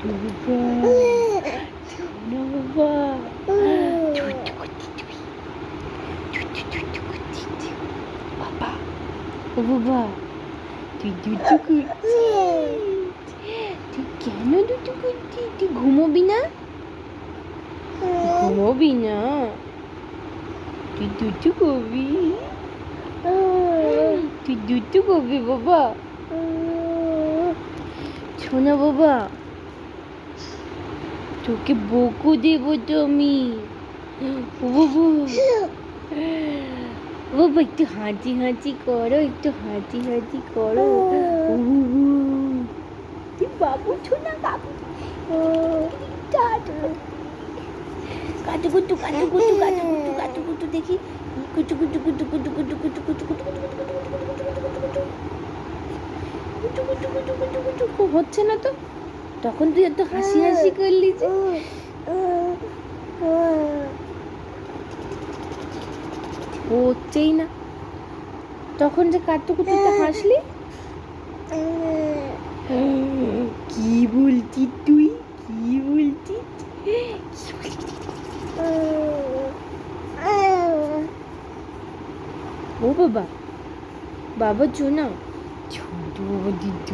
বাবা ছোট্ট করছি তুই বাবা ও বাবা তুই দুটো করছিস তুই কেন দুটো করছিস তুই ঘুমোবি না ঘুমোবি না তুই দুটো করবি তুই দুটো করবি বাবা শোনা বাবা তোকে বকু দেবো তো আমি ও বাবা বাবা একটু হাঁচি হাঁচি করো একটু হাঁচি হাঁচি করো তুই বাবু শোনা বাবু কাটু কুটু কাটু কুটু কাটু কুটু কাটু কুটু দেখি কুটু কুটু কুটু কুটু কুটু কুটু কুটু কুটু কুটু হচ্ছে না তো তখন তুই এত হাসি হাসি করলি যে হচ্ছেই না তখন যে কাটুকুটুতে হাসলি কি বলছি তুই কি বলছি ও বাবা বাবা চুনা ছোট বাবা দুধ